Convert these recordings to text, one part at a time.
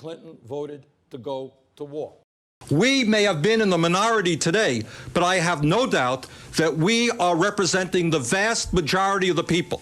Clinton voted to go to war. We may have been in the minority today, but I have no doubt that we are representing the vast majority of the people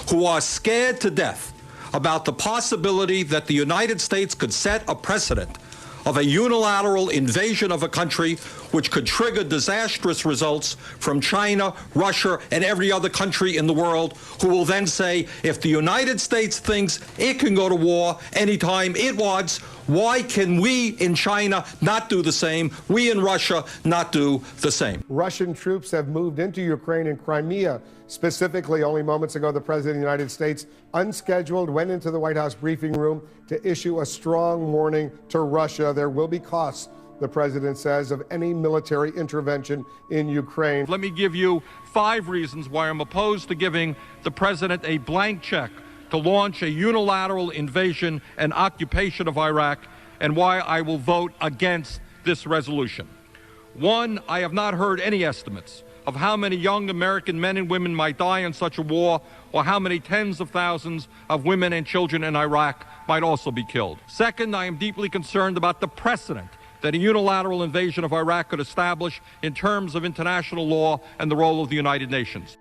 who are scared to death about the possibility that the United States could set a precedent of a unilateral invasion of a country which could trigger disastrous results from China, Russia, and every other country in the world, who will then say, if the United States thinks it can go to war anytime it wants, why can we in China not do the same? We in Russia not do the same. Russian troops have moved into Ukraine and Crimea. Specifically, only moments ago, the President of the United States, unscheduled, went into the White House briefing room to issue a strong warning to Russia. There will be costs, the President says, of any military intervention in Ukraine. Let me give you 5 reasons why I'm opposed to giving the President a blank check to launch a unilateral invasion and occupation of Iraq, and why I will vote against this resolution. 1, I have not heard any estimates of how many young American men and women might die in such a war, or how many tens of thousands of women and children in Iraq might also be killed. 2nd, I am deeply concerned about the precedent that a unilateral invasion of Iraq could establish in terms of international law and the role of the United Nations.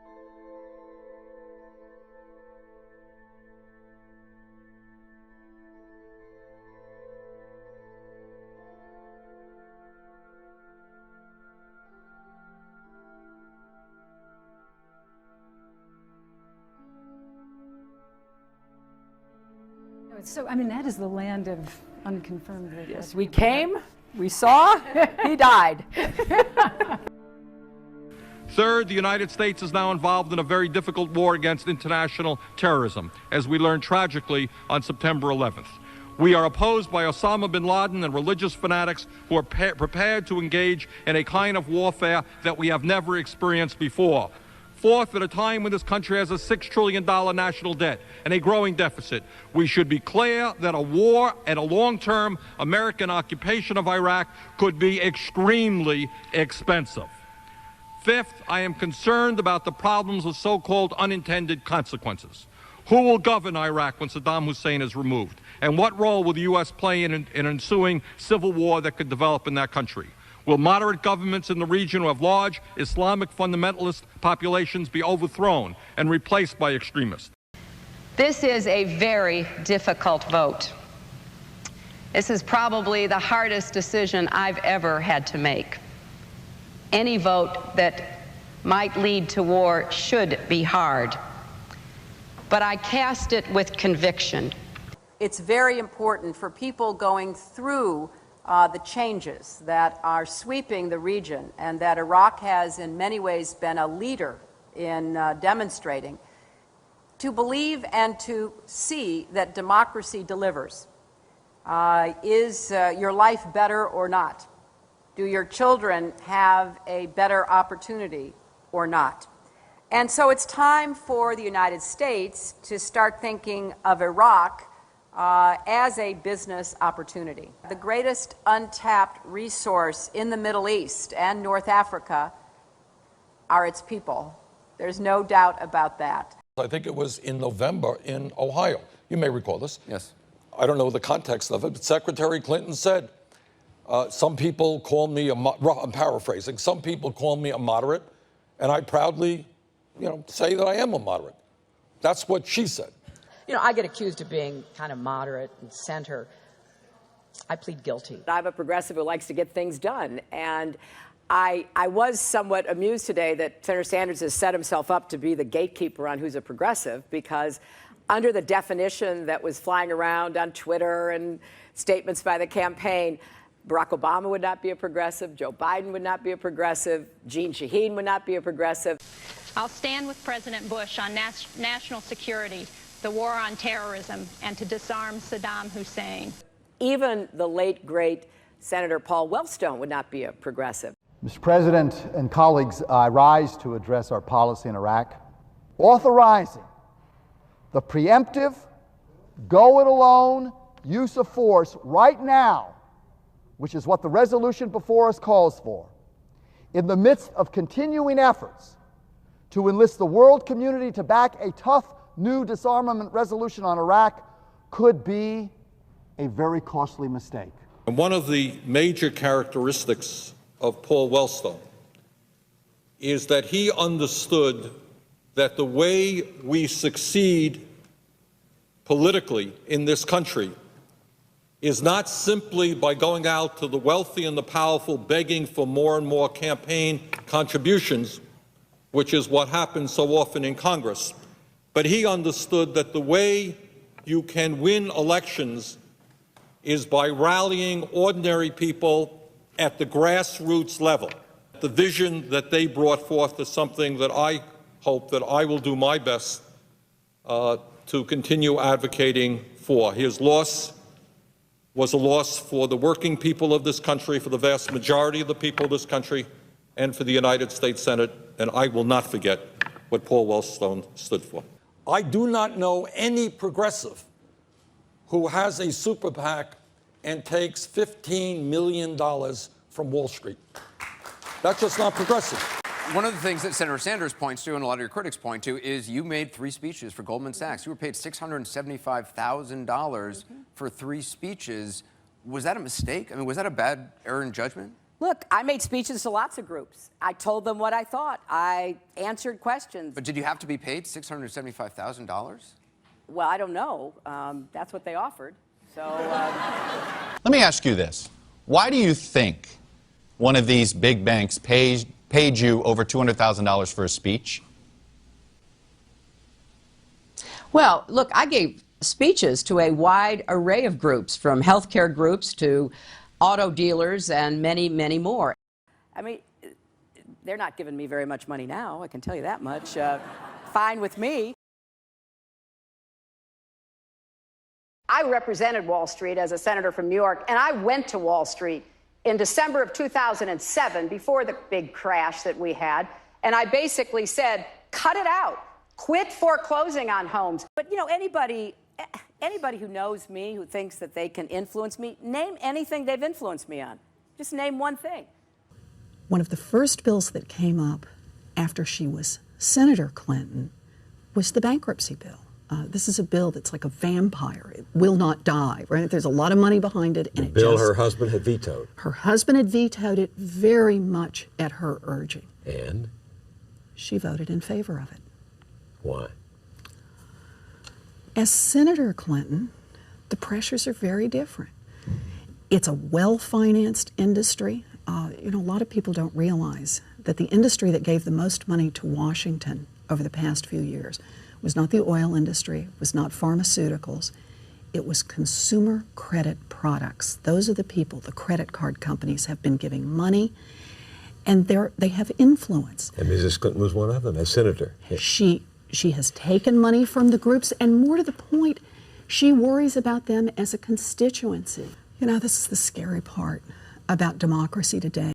So, I mean, that is the land of unconfirmed. Yes, we came, we saw, he died. 3rd, the United States is now involved in a very difficult war against international terrorism, as we learned tragically on September 11th. We are opposed by Osama bin Laden and religious fanatics who are prepared to engage in a kind of warfare that we have never experienced before. 4th, at a time when this country has a $6 trillion national debt and a growing deficit, we should be clear that a war and a long-term American occupation of Iraq could be extremely expensive. 5th, I am concerned about the problems of so-called unintended consequences. Who will govern Iraq when Saddam Hussein is removed? And what role will the U.S. play in an ensuing civil war that could develop in that country? Will moderate governments in the region who have large Islamic fundamentalist populations be overthrown and replaced by extremists? This is a very difficult vote. This is probably the hardest decision I've ever had to make. Any vote that might lead to war should be hard, but I cast it with conviction. It's very important for people going through the changes that are sweeping the region, and that Iraq has in many ways been a leader in demonstrating, to believe and to see that democracy delivers. Is your life better or not? Do your children have a better opportunity or not? And so it's time for the United States to start thinking of Iraq as a business opportunity. The greatest untapped resource in the Middle East and North Africa are its people. There's no doubt about that. I think it was in November in Ohio. You may recall this. Yes. I don't know the context of it, but Secretary Clinton said, some people call me I'm paraphrasing, some people call me a moderate, and I proudly, say that I am a moderate. That's what she said. I get accused of being kind of moderate and center. I plead guilty. I'm a progressive who likes to get things done, and I was somewhat amused today that Senator Sanders has set himself up to be the gatekeeper on who's a progressive, because under the definition that was flying around on Twitter and statements by the campaign, Barack Obama would not be a progressive, Joe Biden would not be a progressive, Jeanne Shaheen would not be a progressive. I'll stand with President Bush on national security, the war on terrorism, and to disarm Saddam Hussein. Even the late, great Senator Paul Wellstone would not be a progressive. Mr. President and colleagues, I rise to address our policy in Iraq, authorizing the preemptive, go-it-alone use of force right now, which is what the resolution before us calls for, in the midst of continuing efforts to enlist the world community to back a tough new disarmament resolution on Iraq, could be a very costly mistake. And one of the major characteristics of Paul Wellstone is that he understood that the way we succeed politically in this country is not simply by going out to the wealthy and the powerful begging for more and more campaign contributions, which is what happens so often in Congress, but he understood that the way you can win elections is by rallying ordinary people at the grassroots level. The vision that they brought forth is something that I hope that I will do my best to continue advocating for. His loss was a loss for the working people of this country, for the vast majority of the people of this country, and for the United States Senate, and I will not forget what Paul Wellstone stood for. I do not know any progressive who has a super PAC and takes $15 million from Wall Street. That's just not progressive. One of the things that Senator Sanders points to, and a lot of your critics point to, is you made 3 speeches for Goldman Sachs. You were paid $675,000 for 3 speeches. Was that a mistake? I mean, was that a bad error in judgment? Look, I made speeches to lots of groups. I told them what I thought. I answered questions. But did you have to be paid $675,000? Well, I don't know. That's what they offered. So. Let me ask you this. Why do you think one of these big banks paid you over $200,000 for a speech? Well, look, I gave speeches to a wide array of groups, from healthcare groups to auto dealers and many, many more. I mean, they're not giving me very much money now, I can tell you that much. Fine with me. I represented Wall Street as a senator from New York, and I went to Wall Street in December of 2007, before the big crash that we had, and I basically said, cut it out. Quit foreclosing on homes. But, you know, anybody who knows me, who thinks that they can influence me, name anything they've influenced me on. Just name one thing. One of the first bills that came up after she was Senator Clinton was the bankruptcy bill. This is a bill that's like a vampire. It will not die, right? There's a lot of money behind it. And bill her husband had vetoed. Her husband had vetoed it very much at her urging. And? She voted in favor of it. Why? As Senator Clinton, the pressures are very different. It's a well-financed industry. You know, a lot of people don't realize that the industry that gave the most money to Washington over the past few years was not the oil industry, was not pharmaceuticals. It was consumer credit products. Those are the people, the credit card companies have been giving money, and they have influence. And Mrs. Clinton was one of them, as senator. Yeah. She has taken money from the groups, and more to the point, she worries about them as a constituency. You know, this is the scary part about democracy today.